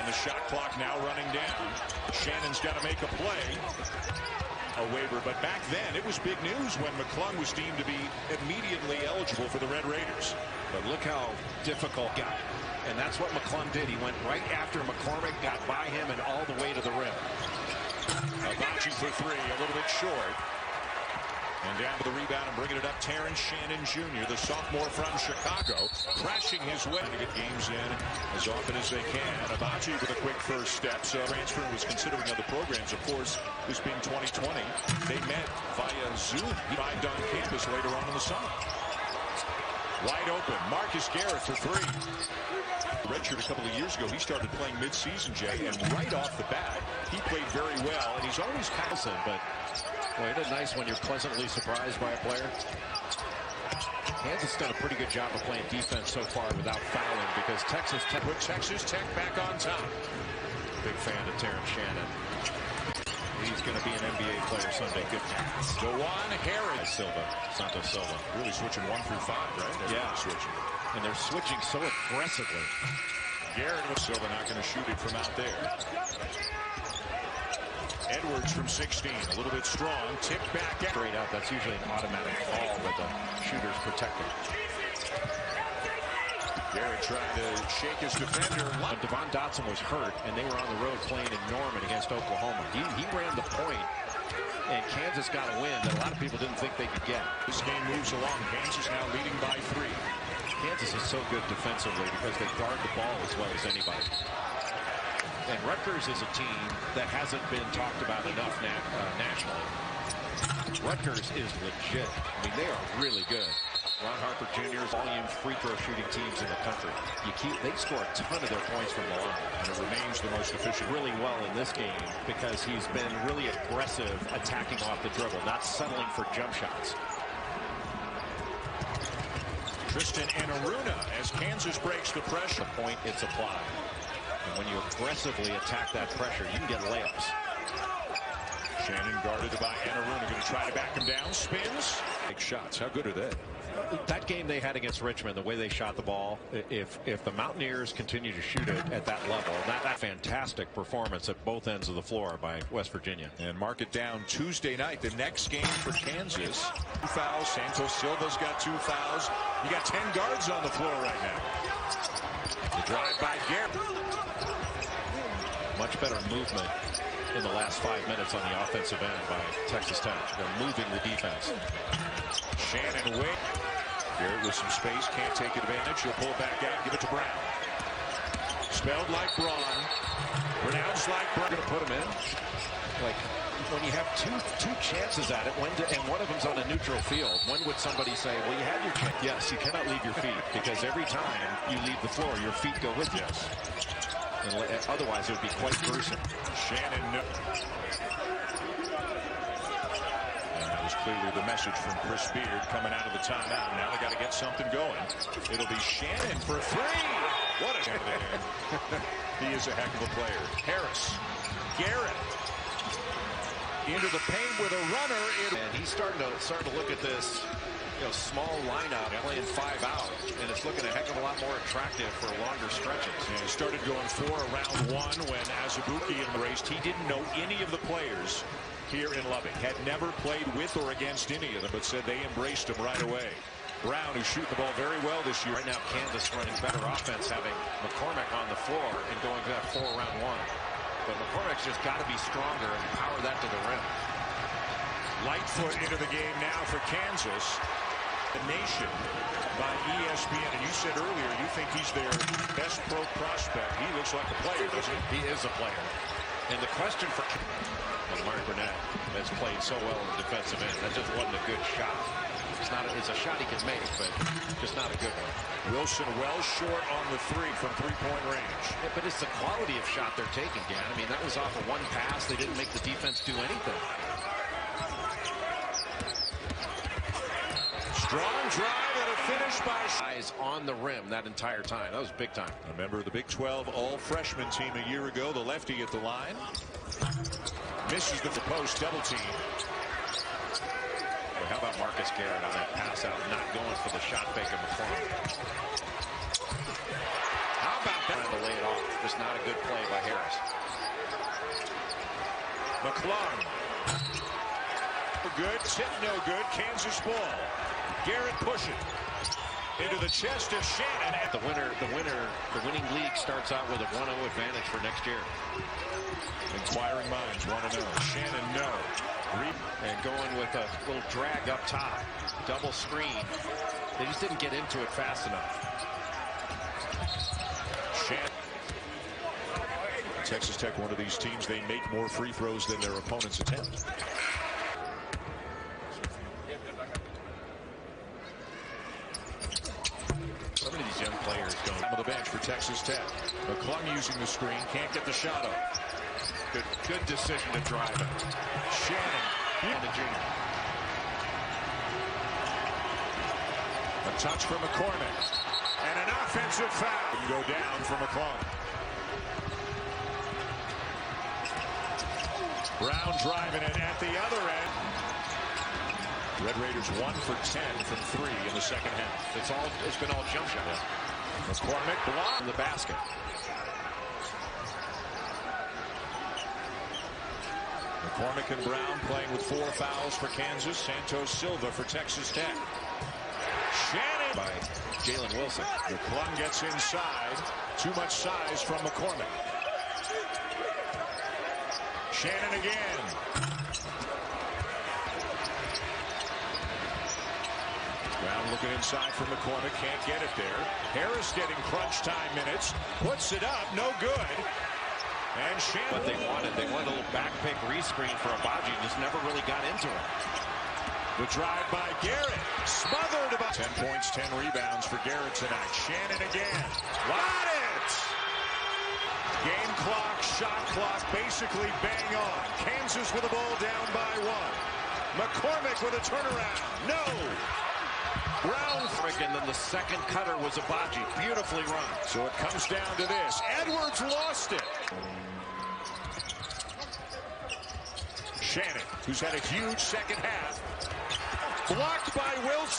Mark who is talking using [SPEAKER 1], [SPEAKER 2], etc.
[SPEAKER 1] the shot clock now running down. Shannon's got to make a play. A waiver, but back then it was big news when McClung was deemed to be immediately eligible for the Red Raiders.
[SPEAKER 2] But look how difficult it got. And that's what McClung did. He went right after McCormick, got by him, and all the way to the rim.
[SPEAKER 1] Abachi for three, a little bit short. And down to the rebound and bringing it up, Terrence Shannon Jr., the sophomore from Chicago, crashing his way to get games in as often as they can. Abachi with a quick first step. So transfer was considering other programs, of course, this being 2020. They met via Zoom. He arrived on campus later on in the summer. Wide open, Marcus Garrett for three. Redshirt a couple of years ago, he started playing mid-season, Jay, and right off the bat, he played very well, and he's always passing, but
[SPEAKER 2] boy, it is nice when you're pleasantly surprised by a player. Kansas has done a pretty good job of playing defense so far without fouling, because Texas Tech
[SPEAKER 1] put Texas Tech back on top.
[SPEAKER 2] Big fan of Terrence Shannon. He's going to be an NBA player Sunday. Good pass.
[SPEAKER 1] DeJuan Harris.
[SPEAKER 2] Santos Silva.
[SPEAKER 1] Really switching 1 through 5, right?
[SPEAKER 2] Yeah.
[SPEAKER 1] Switching.
[SPEAKER 2] And they're switching so aggressively.
[SPEAKER 1] Garrett with Silva not going to shoot it from out there. Edwards from 16, a little bit strong. Tipped back.
[SPEAKER 2] Straight up. That's usually an automatic fall with the shooter's protected.
[SPEAKER 1] Garrett trying to shake his defender.
[SPEAKER 2] When Devon Dotson was hurt and they were on the road playing in Norman against Oklahoma, he ran the point, and Kansas got a win that a lot of people didn't think they could get.
[SPEAKER 1] This game moves along. Kansas now leading by 3.
[SPEAKER 2] Kansas is so good defensively because they guard the ball as well as anybody. And Rutgers is a team that hasn't been talked about enough nationally. Rutgers is legit. I mean, they are really good. Ron Harper Jr.'s volume free throw shooting teams in the country. They score a ton of their points from the line,
[SPEAKER 1] and it remains the most efficient.
[SPEAKER 2] Really well in this game because he's been really aggressive attacking off the dribble, not settling for jump shots.
[SPEAKER 1] Tristan and Aruna as Kansas breaks the pressure.
[SPEAKER 2] The point, it's applied. And when you aggressively attack that pressure, you can get layups.
[SPEAKER 1] Shannon guarded by Aruna, going to try to back him down. Spins. Big shots. How good are they?
[SPEAKER 2] That game they had against Richmond, the way they shot the ball, if the Mountaineers continue to shoot it at that level, that fantastic performance at both ends of the floor by West Virginia.
[SPEAKER 1] And mark it down Tuesday night, the next game for Kansas. 2 fouls. Santos Silva's got 2 fouls. You got 10 guards on the floor right now. The drive by Garrett.
[SPEAKER 2] Much better movement in the last 5 minutes on the offensive end by Texas Tech. They're moving the defense.
[SPEAKER 1] Shannon away. Garrett with some space, can't take advantage. He'll pull back out, give it to Brown. Spelled like Braun. Pronounced like Brown.
[SPEAKER 2] Going to put him in. Like, when you have two chances at it, and one of them's on a neutral field, when would somebody say, well, you had your chance? Yes, you cannot leave your feet, because every time you leave the floor, your feet go with you.
[SPEAKER 1] Yes.
[SPEAKER 2] And otherwise, it would be quite gruesome.
[SPEAKER 1] Shannon. Clearly the message from Chris Beard coming out of the timeout. Now they got to get something going. It'll be Shannon for 3. What a Shannon. He is a heck of a player. Harris. Garrett. Into the paint with a runner.
[SPEAKER 2] And he's starting to look at this small lineup, playing 5 out. And it's looking a heck of a lot more attractive for longer stretches.
[SPEAKER 1] And he started going 4 around 1 when Azubuike embraced. He didn't know any of the players here in Lubbock. Had never played with or against any of them, but said they embraced him right away. Brown, who's shooting the ball very well this year.
[SPEAKER 2] Right now, Kansas running better offense, having McCormick on the floor and going to that 4 around 1. But McCormick's just got to be stronger and power that to the rim.
[SPEAKER 1] Lightfoot into the game now for Kansas. The Nation by ESPN. And you said earlier you think he's their best pro prospect. He looks like a player, doesn't he?
[SPEAKER 2] He is a player. And the question for Mark Burnett has played so well in the defensive end. That just wasn't a good shot. It's a shot he can make, but just not a good one.
[SPEAKER 1] Wilson well short on the 3 from 3-point range.
[SPEAKER 2] Yeah, but it's the quality of shot they're taking, Dan. I mean, that was off of 1 pass. They didn't make the defense do anything.
[SPEAKER 1] Strong drive and a finish by
[SPEAKER 2] eyes on the rim that entire time. That was big time.
[SPEAKER 1] A member of the Big 12 all-freshman team a year ago. The lefty at the line. Misses the post double team.
[SPEAKER 2] Well, how about Marcus Garrett on that pass out, not going for the shot fake of McCormick? How about that? Trying to lay it off. Just not a good play by Harris.
[SPEAKER 1] McClung. Good, tip no good, Kansas ball. Garrett pushing into the chest of Shannon.
[SPEAKER 2] The winning league starts out with a 1-0 advantage for next year.
[SPEAKER 1] Inquiring minds want to know. Shannon, no.
[SPEAKER 2] And going with a little drag up top. Double screen. They just didn't get into it fast enough.
[SPEAKER 1] Shannon. Texas Tech, one of these teams, they make more free throws than their opponents attempt.
[SPEAKER 2] Some of these young players going
[SPEAKER 1] on the bench for Texas Tech. McClung using the screen, can't get the shot up.
[SPEAKER 2] Good decision to drive it.
[SPEAKER 1] Shannon
[SPEAKER 2] and the junior.
[SPEAKER 1] A touch for McCormick. And an offensive foul. Can go down for McClung. Brown driving it at the other end. Red Raiders 1 for 10 from 3 in the second half.
[SPEAKER 2] It's been all jump shots.
[SPEAKER 1] McCormick blocked
[SPEAKER 2] the basket.
[SPEAKER 1] McCormick and Brown playing with 4 fouls for Kansas. Santos Silva for Texas Tech. Shannon
[SPEAKER 2] by Jalen Wilson.
[SPEAKER 1] McClung gets inside. Too much size from McCormick. Shannon again. Brown looking inside for McCormick. Can't get it there. Harris getting crunch time minutes. Puts it up. No good. And Shannon.
[SPEAKER 2] What they wanted a little back pick rescreen for Abaji. Just never really got into it.
[SPEAKER 1] The drive by Garrett. Smothered about 10 points, 10 rebounds for Garrett tonight. Shannon again. Got it! Game clock, shot clock, basically bang on. Kansas with the ball down by 1. McCormick with a turnaround. No! Brown.
[SPEAKER 2] And then the second cutter was Abaji. Beautifully run.
[SPEAKER 1] So it comes down to this. Edwards lost it. Shannon, who's had a huge second half. Blocked by Wilson.